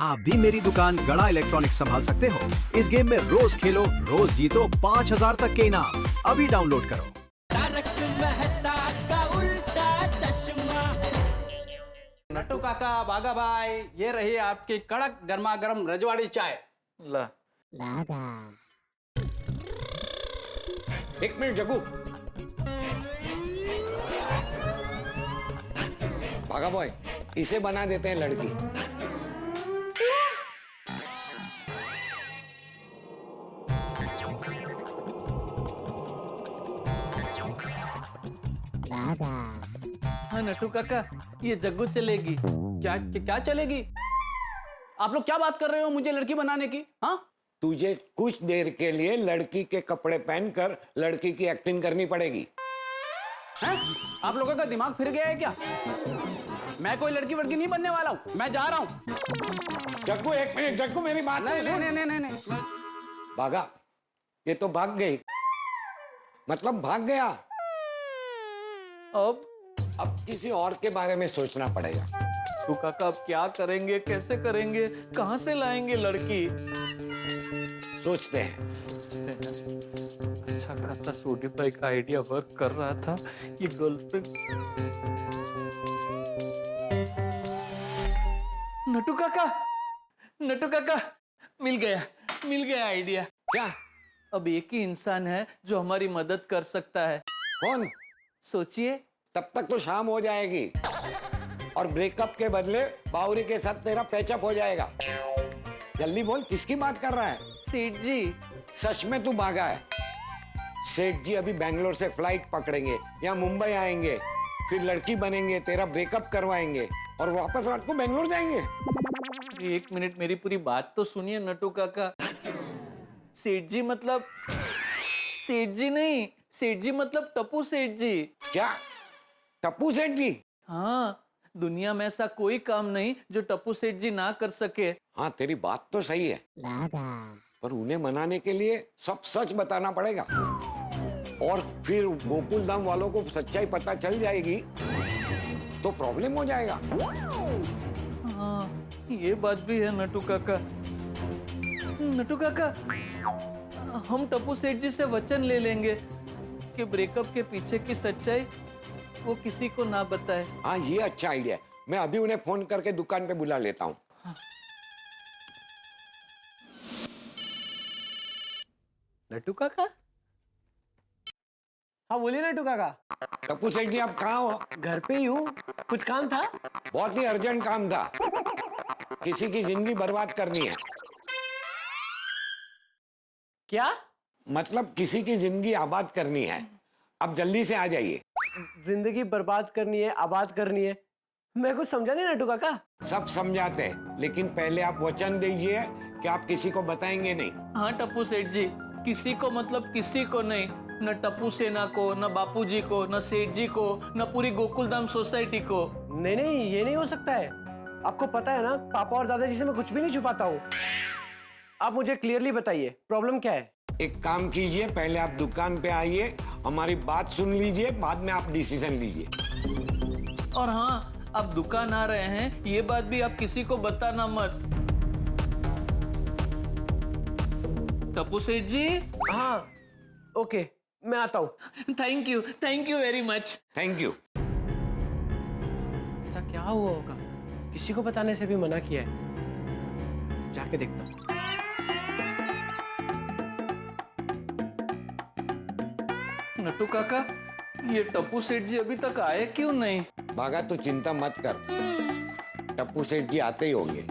आप भी मेरी दुकान गड़ा इलेक्ट्रॉनिक्स संभाल सकते हो। इस गेम में रोज खेलो, रोज जीतो 5,000 तक के इनाम। अभी डाउनलोड करो। तारक मेहता का उल्टा चश्मा। नट्टू काका, बागा भाई, ये रही आपकी कड़क गर्मा गर्म रजवाड़ी चाय। ला। एक मिनट जग्गू। भागा बॉय, इसे बना देते हैं लड़की। हाँ नट्टू काका, ये जग्गू चलेगी। क्या चलेगी? आप लोग क्या बात कर रहे हो मुझे लड़की बनाने की? हाँ, तुझे कुछ देर के लिए लड़की के कपड़े पहनकर लड़की की एक्टिंग करनी पड़ेगी। हैं? आप लोगों का दिमाग फिर गया है क्या? मैं कोई लड़की वड़की नहीं बनने वाला हूँ, मैं जा रहा हूँ। जग्गू एक मिनट, जग्गू मेरी बात नहीं सुन। नहीं नहीं नहीं नहीं। भागा, ये तो भाग गई, मतलब भाग गया। अब किसी और के बारे में सोचना पड़ेगा। तो काका अब क्या करेंगे, कैसे करेंगे, कहां से लाएंगे लड़की? सोचते हैं। अच्छा खासा सोडी भाई का आइडिया वर्क कर रहा था। ये गर्लफ्रेंड नट्टू काका मिल गया आइडिया। क्या? अब एक ही इंसान है जो हमारी मदद कर सकता है। कौन? सोचिए। तब तक तो शाम हो जाएगी और ब्रेकअप के बदले बावरी के साथ तेरा पैचअप हो जाएगा। जल्दी बोल, किसकी बात कर रहा है? सेठ जी। सच में तू भागा है? सेठ जी अभी बेंगलोर से फ्लाइट पकड़ेंगे या मुंबई आएंगे, फिर लड़की बनेंगे, तेरा ब्रेकअप करवाएंगे और वापस रात को बेंगलोर जाएंगे। एक मिनट, मेरी पूरी बात तो सुनिए नट्टू काका। सेठ जी मतलब सेठ जी नहीं, सेठ जी मतलब टप्पू सेठ जी। क्या? टप्पू सेठ जी? हाँ, दुनिया में ऐसा कोई काम नहीं जो टप्पू सेठ जी ना कर सके। हाँ, तेरी बात तो सही है, पर उन्हें मनाने के लिए सब सच बताना पड़ेगा और फिर गोकुल धाम वालों को सच्चाई पता चल जाएगी तो प्रॉब्लम हो जाएगा। हाँ, ये बात भी है नट्टू काका। नट्टू काका, हम टप्पू सेठ जी से वचन ले लेंगे कि ब्रेकअप के पीछे की सच्चाई वो किसी को ना बताए। हाँ, ये अच्छा आइडिया है। मैं अभी उन्हें फोन करके दुकान पे बुला लेता हूँ। नट्टू काका? हाँ बोलिए नट्टू काका। टप्पू सेठ जी, आप कहाँ हो? घर पे ही हूँ, कुछ काम था? बहुत ही अर्जेंट काम था, किसी की जिंदगी बर्बाद करनी है। क्या? मतलब किसी की जिंदगी आबाद करनी है। अब जल्दी से आ जाइए। जिंदगी बर्बाद करनी है, आबाद करनी है? मैं कुछ समझा नहीं नट्टू काका। सब समझाते हैं, लेकिन पहले आप वचन दीजिए कि आप किसी को बताएंगे नहीं। हाँ टप्पू सेठ जी, किसी को मतलब किसी को नहीं। न टप्पू सेना को, न बापूजी को, न सेठ जी को, न पूरी गोकुलधाम सोसाइटी को। नहीं नहीं, ये नहीं हो सकता है। आपको पता है ना, पापा और दादाजी से मैं कुछ भी नहीं छुपाता हूँ। आप मुझे क्लियरली बताइए, प्रॉब्लम क्या है? एक काम कीजिए, पहले आप दुकान पे आइए, हमारी बात सुन लीजिए, बाद में आप डिसीजन लीजिए। और हाँ, आप दुकान आ रहे हैं, ये बात भी आप किसी को बताना मत। टप्पू सेठ जी। हाँ ओके, मैं आता हूँ। Thank you very much. Thank you. ऐसा क्या हुआ होगा, किसी को बताने से भी मना किया है। जाके देखता हूँ। नट्टू काका, ये टप्पू सेठ जी अभी तक आए क्यों नहीं? भागा, तू चिंता मत कर, टप्पू सेठ जी आते ही होंगे।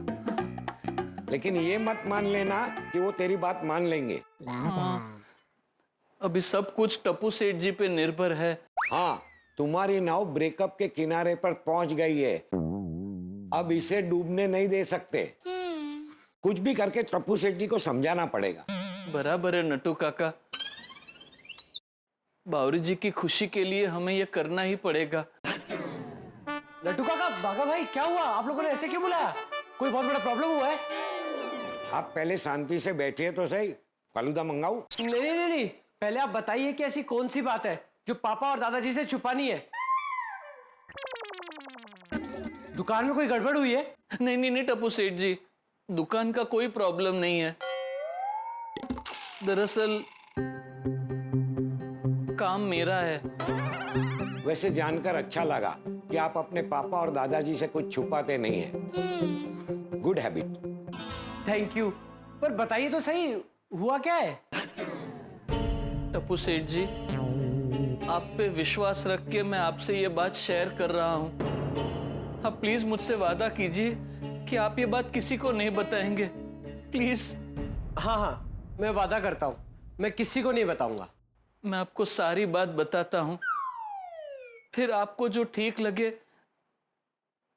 लेकिन ये मत मान लेना कि वो तेरी बात मान लेंगे। अभी सब कुछ टप्पू सेठ जी पे निर्भर है। हाँ, तुम्हारी नाव ब्रेकअप के किनारे पर पहुंच गई है, अब इसे डूबने नहीं दे सकते। कुछ भी करके टप्पू सेठ जी को समझाना पड़ेगा। बराबर है नट्टू काका, बावरी जी की खुशी के लिए हमें यह करना ही पड़ेगा। नट्टू काका, बागा भाई, क्या हुआ? आप लोगों ने ऐसे क्यों बुलाया? कोई बहुत बड़ा प्रॉब्लम हुआ है? आप पहले शांति से बैठिए तो सही, फालूदा मंगाऊं? नहीं नहीं नहीं नहीं, पहले आप बताइए कि ऐसी कौन सी बात है जो पापा और दादाजी से छुपानी है। दुकान में कोई गड़बड़ हुई है? नहीं नहीं नहीं टप्पू सेठ जी, दुकान का कोई प्रॉब्लम नहीं है। दरअसल काम मेरा है। वैसे जानकर अच्छा लगा कि आप अपने पापा और दादाजी से कुछ छुपाते नहीं हैं। Good habit. थैंक यू, पर बताइए तो सही, हुआ क्या है? टप्पू सेठ जी, आप पे विश्वास रख के मैं आपसे ये बात शेयर कर रहा हूं। आप प्लीज मुझसे वादा कीजिए कि आप ये बात किसी को नहीं बताएंगे, प्लीज। हाँ हाँ, मैं वादा करता हूँ, मैं किसी को नहीं बताऊंगा। मैं आपको सारी बात बताता हूं, फिर आपको जो ठीक लगे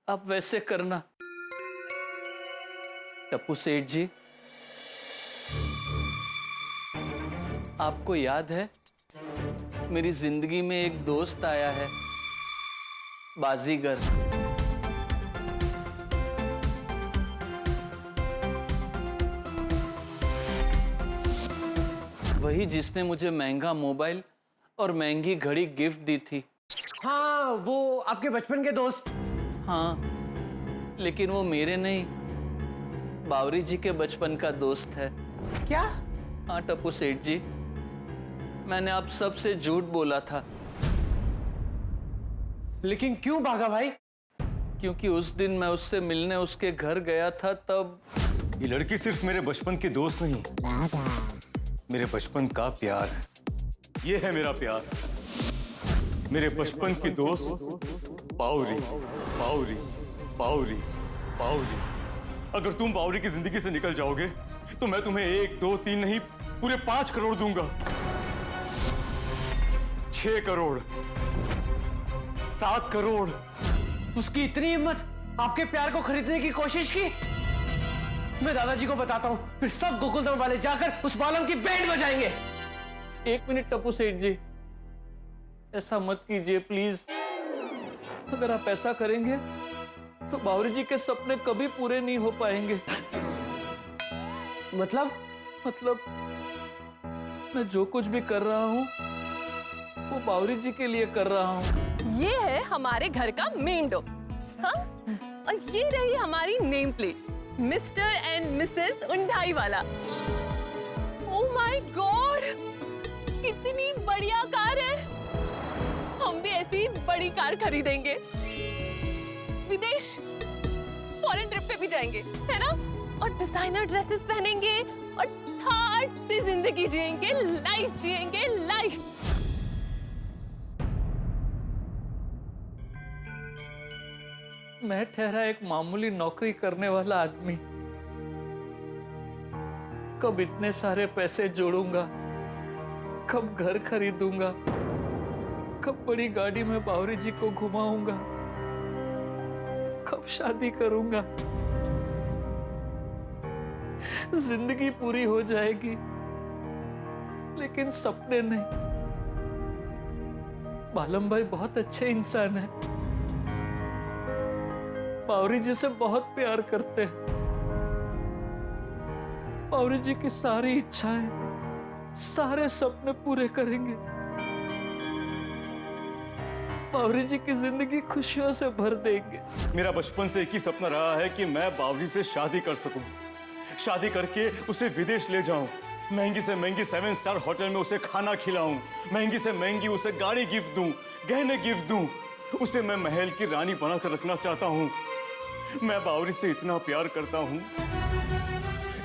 आप वैसे करना। टप्पू सेठ जी, आपको याद है मेरी जिंदगी में एक दोस्त आया है, बाजीगर। वही जिसने मुझे महंगा मोबाइल और महंगी घड़ी गिफ्ट दी थी। हाँ, वो आपके बचपन के दोस्त। हाँ, लेकिन वो मेरे नहीं, बावरी जी के बचपन का दोस्त है। क्या? हाँ टप्पू सेठ जी, मैंने आप सबसे झूठ बोला था। लेकिन क्यों भागा भाई? क्योंकि उस दिन मैं उससे मिलने उसके घर गया था, तब ये लड़की सिर्फ मेरे बचपन की दोस्त नहीं, मेरे बचपन का प्यार है। ये है मेरा प्यार, मेरे बचपन की दोस्त बावरी, बावरी, बावरी, बावरी। अगर तुम बावरी की जिंदगी से निकल जाओगे तो मैं तुम्हें 1, 2, 3 नहीं, पूरे 5 करोड़ दूंगा। 6 करोड़, 7 करोड़। उसकी इतनी हिम्मत, आपके प्यार को खरीदने की कोशिश की? मैं दादाजी को बताता हूँ, फिर सब गोकुलधाम वाले जाकर उस बालम की बैंड बजाएंगे। 1 मिनट टप्पू सेठ जी, ऐसा मत कीजिए प्लीज। अगर आप ऐसा करेंगे तो बावरी जी के सपने कभी पूरे नहीं हो पाएंगे। मतलब मैं जो कुछ भी कर रहा हूँ वो बावरी जी के लिए कर रहा हूँ। ये है हमारे घर का मेन डोर, हाँ? और ये रही हमारी name plate, Mr and Mrs उंडाई वाला। ओह माय गॉड, कितनी बढ़िया कार है। हम भी ऐसी बड़ी कार खरीदेंगे, विदेश फॉरेन ट्रिप पे भी जाएंगे, है ना? और डिजाइनर ड्रेसेस पहनेंगे और ठाट सी जिंदगी जिएंगे, लाइफ जिएंगे, लाइफ। मैं ठहरा एक मामूली नौकरी करने वाला आदमी, कब इतने सारे पैसे जोड़ूंगा, कब घर खरीदूंगा, कब बड़ी गाड़ी में बावरी जी को घुमाऊंगा, कब शादी करूंगा। जिंदगी पूरी हो जाएगी लेकिन सपने नहीं। बालम भाई बहुत अच्छे इंसान हैं, बावरी जी से बहुत प्यार करते हैं। बावरी जी की सारी इच्छाएं, सारे सपने पूरे करेंगे। बावरी जी की जिंदगी खुशियों से भर देंगे। मेरा बचपन से एक ही सपना रहा है कि मैं बावरी से शादी कर सकूं, शादी करके उसे विदेश ले जाऊं, महंगी से महंगी 7 स्टार होटल में उसे खाना खिलाऊं, महंगी से महंगी उसे गाड़ी गिफ्ट दूं, गहने गिफ्ट दूं, उसे मैं महल की रानी बनाकर रखना चाहता हूं। मैं बावरी से इतना प्यार करता हूं,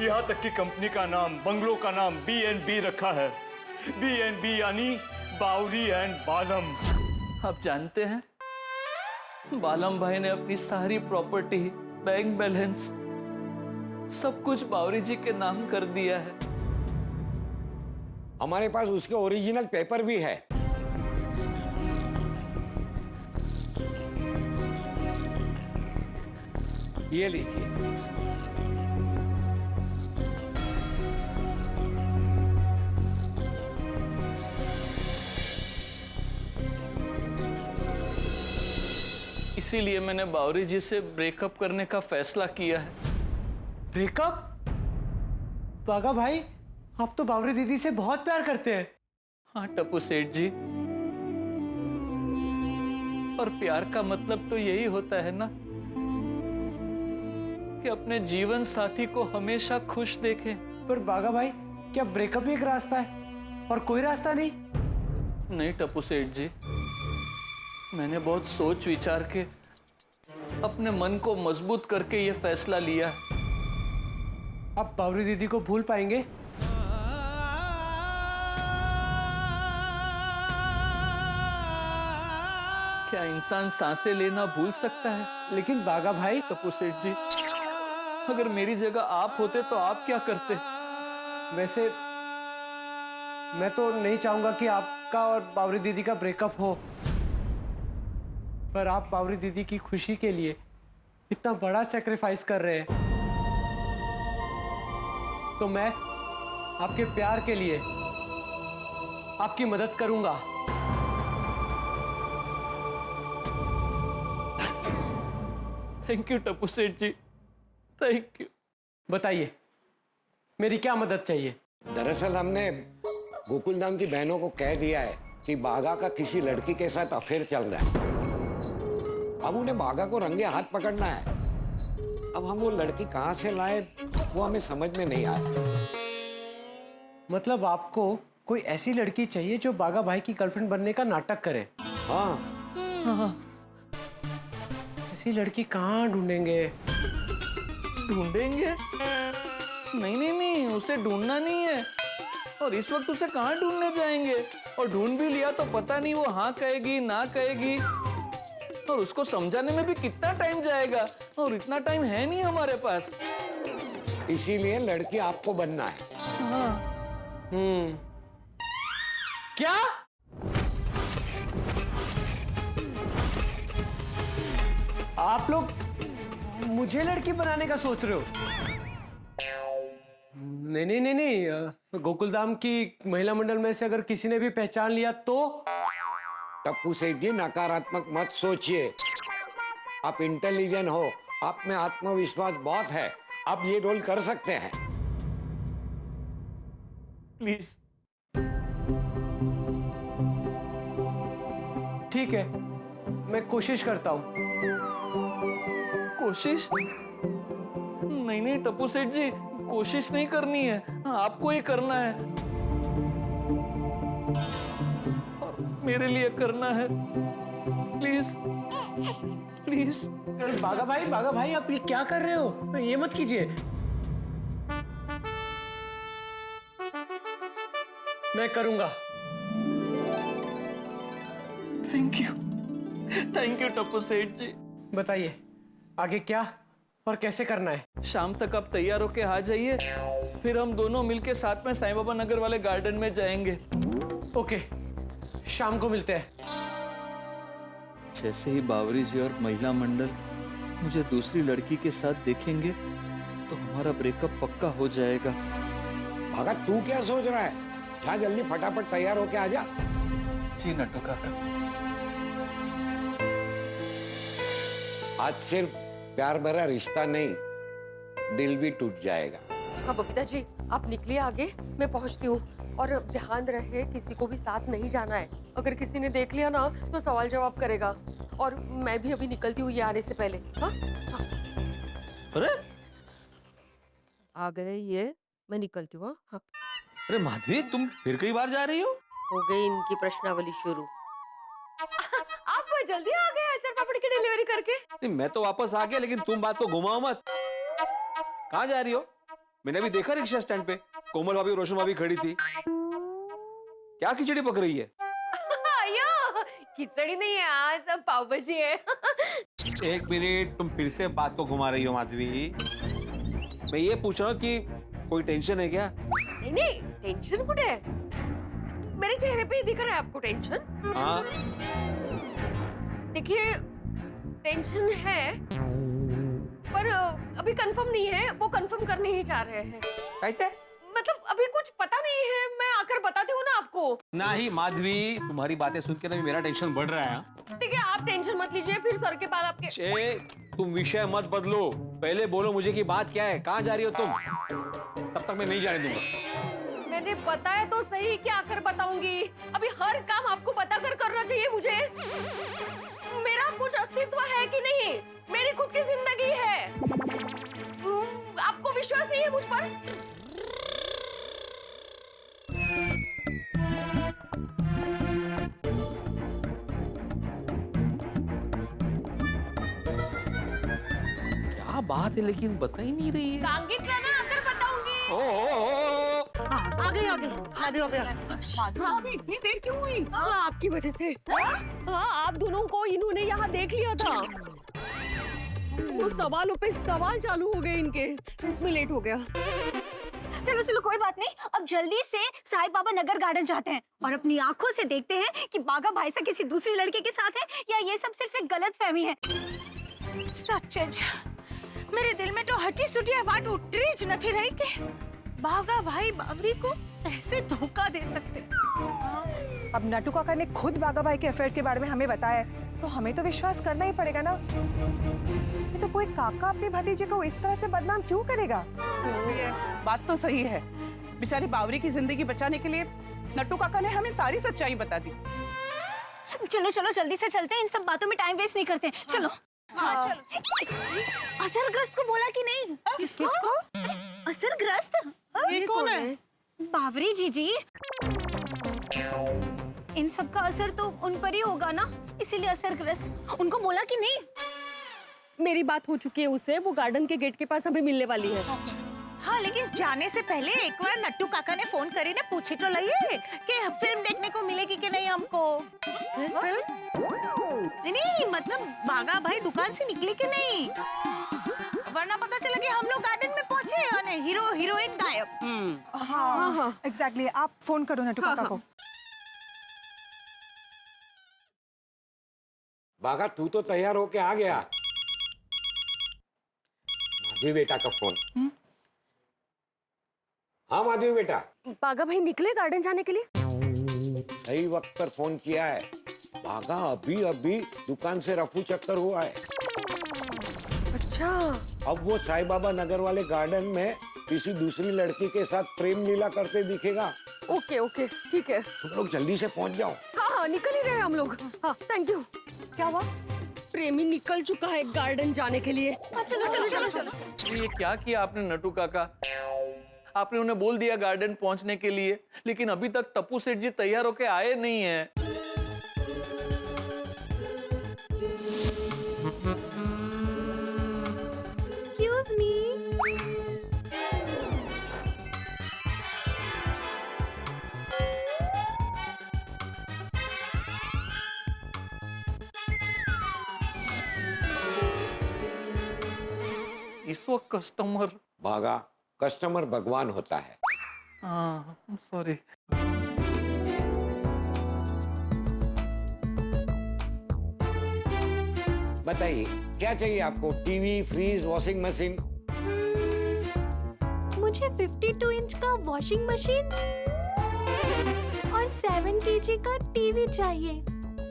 यहां तक कि कंपनी का नाम, बंगलो का नाम B&B रखा है। B&B यानी बावरी एंड बालम। आप जानते हैं, बालम भाई ने अपनी सारी प्रॉपर्टी, बैंक बैलेंस, सब कुछ बावरी जी के नाम कर दिया है। हमारे पास उसके ओरिजिनल पेपर भी है। ये लीजिए। इसीलिए मैंने बावरी जी से ब्रेकअप करने का फैसला किया है। ब्रेकअप? बागा भाई, आप तो बावरी दीदी से बहुत प्यार करते हैं। हाँ टप्पू सेठ जी, और प्यार का मतलब तो यही होता है ना कि अपने जीवन साथी को हमेशा खुश देखें। पर बागा भाई, क्या ब्रेकअप ही एक रास्ता है और कोई रास्ता नहीं? नहीं टप्पू सेठ जी, मैंने बहुत सोच विचार के अपने मन को मजबूत करके ये फैसला लिया। आप बावरी दीदी को भूल पाएंगे? क्या इंसान सांसें लेना भूल सकता है? लेकिन बागा भाई, टप्पू सेठ जी, अगर मेरी जगह आप होते तो आप क्या करते? वैसे मैं तो नहीं चाहूंगा कि आपका और बावरी दीदी का ब्रेकअप हो, पर आप बावरी दीदी की खुशी के लिए इतना बड़ा सैक्रिफाइस कर रहे हैं, तो मैं आपके प्यार के लिए आपकी मदद करूंगा। थैंक यू टप्पू सेठ जी, थैंक यू। बताइए, मेरी क्या मदद चाहिए? दरअसल हमने गोकुल धाम की बहनों को कह दिया है कि बागा का किसी लड़की के साथ अफेयर चल रहा है। अब उन्हें बागा को रंगे हाथ पकड़ना है। अब हम वो लड़की कहाँ से लाए, वो हमें समझ में नहीं आ रहा। मतलब आपको कोई ऐसी लड़की चाहिए जो बागा भाई की गर्लफ्रेंड बनने का नाटक करे? हाँ, ऐसी लड़की कहाँ ढूंढेंगे? ढूंढेंगे? नहीं नहीं नहीं, उसे ढूंढना नहीं है। और इस वक्त उसे कहाँ ढूंढने जाएंगे? और ढूंढ भी लिया तो पता नहीं वो हाँ कहेगी ना कहेगी, और उसको समझाने में भी कितना टाइम जाएगा, और इतना टाइम है नहीं हमारे पास। इसीलिए लड़की आपको बनना है। हाँ। क्या? आप लोग मुझे लड़की बनाने का सोच रहे हो? नहीं नहीं नहीं नहीं, गोकुलधाम की महिला मंडल में से अगर किसी ने भी पहचान लिया तो? टप्पू सेठ जी, नकारात्मक मत सोचिए। आप इंटेलिजेंट हो, आप में आत्मविश्वास बहुत है, आप ये रोल कर सकते हैं। प्लीज। ठीक है, मैं कोशिश करता हूँ। कोशिश? नहीं नहीं टप्पू सेठ जी, कोशिश नहीं करनी है, आपको ही करना है, और मेरे लिए करना है। Please please. बागा भाई आप ये क्या कर रहे हो? ये मत कीजिए। मैं करूंगा। थैंक यू टप्पू सेठ जी। बताइए आगे क्या और कैसे करना है? शाम तक आप तैयार होके आ जाइए, फिर हम दोनों मिलके साथ में साईं बाबा नगर वाले गार्डन में जाएंगे। ओके, शाम को मिलते हैं। जैसे ही बावरी जी और महिला मंडल मुझे दूसरी लड़की के साथ देखेंगे तो हमारा ब्रेकअप पक्का हो जाएगा। भगत, तू क्या सोच रहा है? जा जल्दी फटाफट तैयार होके आ जा। जी नट्टू काका। आज सिर्फ प्यार भरा रिश्ता नहीं, दिल भी टूट जाएगा। हाँ बबीता जी, आप निकलिए आगे, मैं पहुंचती हूँ। और ध्यान रहे, किसी को भी साथ नहीं जाना है। अगर किसी ने देख लिया ना तो सवाल जवाब करेगा। और मैं भी अभी निकलती हूँ ये आने से पहले। हाँ? हाँ। अरे आ गए ये, मैं निकलती हूँ। हाँ, अरे माधवी, तुम फिर कई बार जा रही हो गई इनकी प्रश्नावली शुरू। आप जल्दी आ गए अचार पापड़ की डिलीवरी करके। नहीं, मैं तो वापस आ गया, लेकिन तुम बात को घुमाओ मत। कहाँ जा रही हो? मैंने भी देखा रिक्शा स्टैंड पे कोमल भाभी और रोशन भाभी खड़ी थी। क्या खिचड़ी पक रही है? खिचड़ी नहीं है, आज सब पाव भाजी है। एक मिनट, तुम फिर से बात को घुमा रही हो माधवी। मैं ये पूछ रहा हूँ कि कोई टेंशन है क्या? नहीं नहीं, टेंशन कुछ है? मेरे चेहरे पे ही दिख रहा है आपको टेंशन? हाँ, देखिए टेंशन है, पर अभी कंफर्म नहीं है। वो कंफर्म करने ही जा रहे हैं। कहते? मतलब अभी कुछ पता नहीं है, मैं आकर बताती हूँ ना आपको। नहीं माधवी, तुम्हारी बातें सुन के ना मेरा टेंशन बढ़ रहा है। ठीक है, आप टेंशन मत लीजिए, फिर सर के बाल आपके। तुम विषय मत बदलो, पहले बोलो मुझे कि बात क्या है, कहाँ जा रही हो तुम? तब तक मैं नहीं जाने दूंगा। मैं मैंने बताया तो सही कि आकर बताऊंगी। अभी हर काम आपको बताकर करना चाहिए मुझे। मेरा कुछ अस्तित्व है कि नहीं? मेरी खुद की जिंदगी है। आपको विश्वास नहीं है मुझ पर? क्या बात है, लेकिन बता ही नहीं रही है। सांगितलं ना, आकर बताऊंगी। इतनी देर क्यों हुई? हाँ, आपकी वजह से। हाँ, आप दोनों को इन्होंने यहाँ देख लिया था। वो सवालों पे सवाल चालू हो गए इनके, उसमें लेट हो गया। चलो चलो कोई बात नहीं, अब जल्दी से साईं बाबा नगर गार्डन जाते हैं और अपनी आंखों से देखते हैं कि बागा भाई से किसी दूसरी लड़के के साथ है या ये सब सिर्फ एक गलतफहमी है। સચ્ચે मेरे दिल में तो हची सुटिया बात उतरी ज नहीं रही कि बागा भाई बावरी को ऐसे धोखा दे सकते। अब नटू काका ने खुद बागा भाई के अफेयर के बारे में हमें बताया है, तो हमें तो विश्वास करना ही पड़ेगा ना। ये तो कोई काका अपने भतीजे को इस तरह से बदनाम क्यों करेगा? बात तो सही है, बेचारी बावरी की जिंदगी बचाने के लिए नट्टू काका ने हमें सारी सच्चाई बता दी। चलो चलो जल्दी से चलते हैं, इन सब बातों में टाइम वेस्ट नहीं करते। चलो चलो। असरग्रस्त को बोला कि नहीं? किसको? असरग्रस्त? ये कौन है? बावरी जी। इन सब का असर तो उन पर ही होगा ना, इसीलिए असरग्रस्त। उनको बोला कि नहीं? मेरी बात हो चुकी है उससे, वो गार्डन के गेट के पास हमें मिलने वाली है। हाँ, लेकिन जाने से पहले एक बार नट्टू काका ने फोन करी ना, पूछी तो लइए कि फिल्म देखने को मिलेगी कि नहीं हमको। नहीं मतलब बागा भाई दुकान से निकले कि नहीं, वरना पता चला कि हम लोग गार्डन में पहुंचे और हीरो हीरोइन गायब। हाँ एग्जैक्टली। आप फोन करो नटू काका को। बागा तू तो तैयार होके आ गया। माधवी बेटा का फोन। हाँ माधवी बेटा। बागा भाई निकले गार्डन जाने के लिए? सही वक्त पर फोन किया है। बागा अभी अभी दुकान से रफू चक्कर हुआ है। अच्छा। अब वो साईं बाबा नगर वाले गार्डन में किसी दूसरी लड़की के साथ प्रेम लीला करते दिखेगा। ओके ओके ठीक है। तुम लोग जल्दी से पहुंच जाओ। हाँ निकल ही रहे हैं हम लोग। हाँ थैंक यू। क्या हुआ? प्रेमी निकल चुका है गार्डन जाने के लिए। चलो। ये क्या किया आपने नटू काका? आपने उन्हें बोल दिया गार्डन पहुंचने के लिए, लेकिन अभी तक टप्पू सेठ जी तैयार होके आए नहीं हैं। Excuse me. इस वक्त कस्टमर? बागा कस्टमर भगवान होता है। हाँ सॉरी। बताइए क्या चाहिए आपको? TV, fridge, washing machine? मुझे 52 इंच का वॉशिंग मशीन और 7 kg का टीवी चाहिए,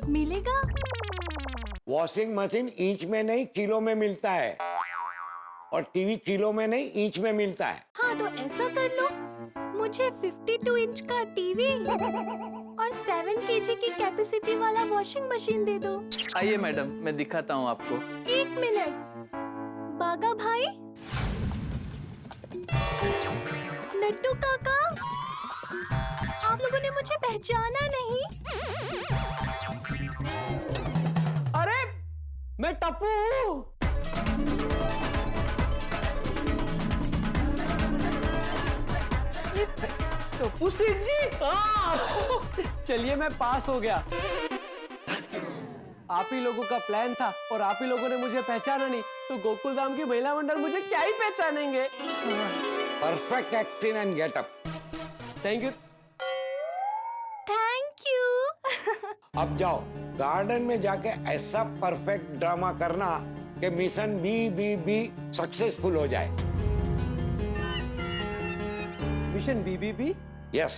मिलेगा? वॉशिंग मशीन इंच में नहीं किलो में मिलता है, और टीवी किलो में नहीं इंच में मिलता है। हाँ तो ऐसा कर लो, मुझे 52 इंच का टीवी और 7 kg की कैपेसिटी वाला वॉशिंग मशीन दे दो। आइए मैडम, मैं दिखाता हूँ आपको। 1 मिनट। बागा भाई, नट्टू काका, आप लोगों ने मुझे पहचाना नहीं? अरे मैं टप्पू हूँ। टप्पू सेठ जी। चलिए मैं पास हो गया। आप ही लोगों का प्लान था और आप ही लोगों ने मुझे पहचाना नहीं, तो गोकुल धाम की महिला मंडल मुझे क्या ही पहचानेंगे। Perfect acting and getup. Thank you. Thank you. अब जाओ गार्डन में जाके ऐसा परफेक्ट ड्रामा करना कि मिशन बी सक्सेसफुल हो जाए। Mission B? यस,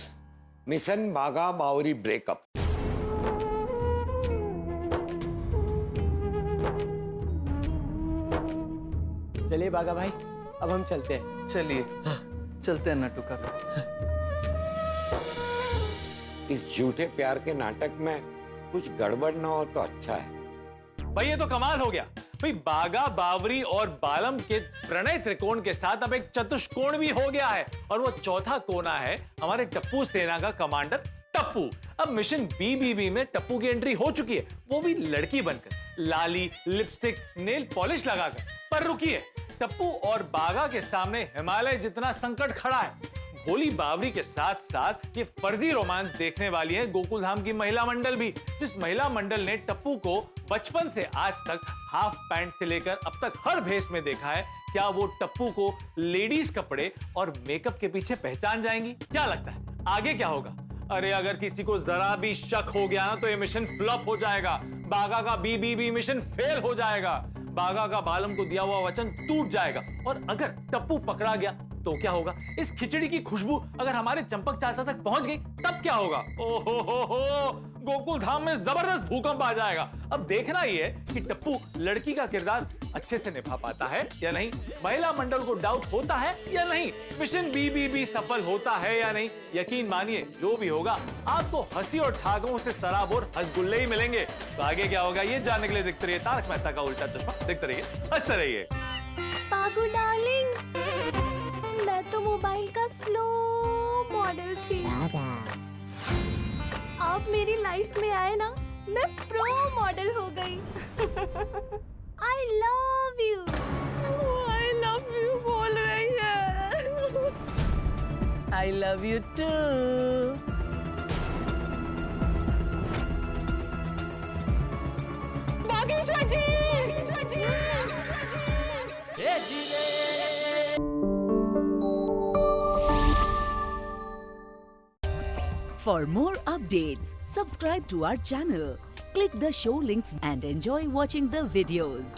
मिशन बागा बावरी ब्रेकअप। चलिए बागा भाई, अब हम चलते हैं। चलिए चलते हैं नटू काका। इस झूठे प्यार के नाटक में कुछ गड़बड़ ना हो तो अच्छा है। भाई ये तो कमाल हो गया भाई, बागा, बावरी और बालम के प्रणय त्रिकोण के साथ अब एक चतुष्कोण भी हो गया है, और वो चौथा कोना है हमारे टप्पू सेना का कमांडर टप्पू। अब मिशन बीबीबी में टप्पू की एंट्री हो चुकी है, वो भी लड़की बनकर, लाली, लिपस्टिक, नेल पॉलिश लगाकर। पर रुकिए, टप्पू और बागा के सामने हिमालय जितना संकट खड़ा है। भोली बावरी के साथ साथ ये फर्जी रोमांस देखने वाली है गोकुलधाम की महिला मंडल भी, जिस महिला मंडल ने टप्पू को बचपन से आज तक हाफ पैंट से लेकर अब तक हर भेष में देखा है। क्या वो टप्पू को लेडीज कपड़े और मेकअप के पीछे पहचान जाएंगी? क्या लगता है आगे क्या होगा? अरे अगर किसी को जरा भी शक हो गया ना तो ये मिशन फ्लॉप हो जाएगा, बागा का बीबीबी मिशन फेल हो जाएगा, बागा का बालम को दिया हुआ वचन टूट जाएगा। और अगर टप्पू पकड़ा गया तो क्या होगा? इस खिचड़ी की खुशबू अगर हमारे चंपक चाचा तक पहुंच गई तब क्या होगा? ओहो, गोकुल धाम में जबरदस्त भूकंप आ जाएगा। अब देखना ही है कि टप्पू लड़की का किरदार अच्छे से निभा पाता है या नहीं, महिला मंडल को डाउट होता है या नहीं, मिशन बीबीबी सफल होता है या नहीं। यकीन मानिए जो भी होगा आपको हंसी और ठाकों से सराबोर हंसगुल्ले ही मिलेंगे। तो आगे क्या होगा ये जानने के लिए देखते रहिए तारक मेहता का उल्टा चश्मा। देखते रहिए, हंसते रहिए। पागु डार्लिंग, मैं तो मोबाइल का स्लो मॉडल थी। आप मेरी लाइफ में आए ना, मैं प्रो मॉडल हो गई। I love you। I love you बोल रही है। I love you too। Bageshwar ji! For more updates, subscribe to our channel, click the show links and enjoy watching the videos.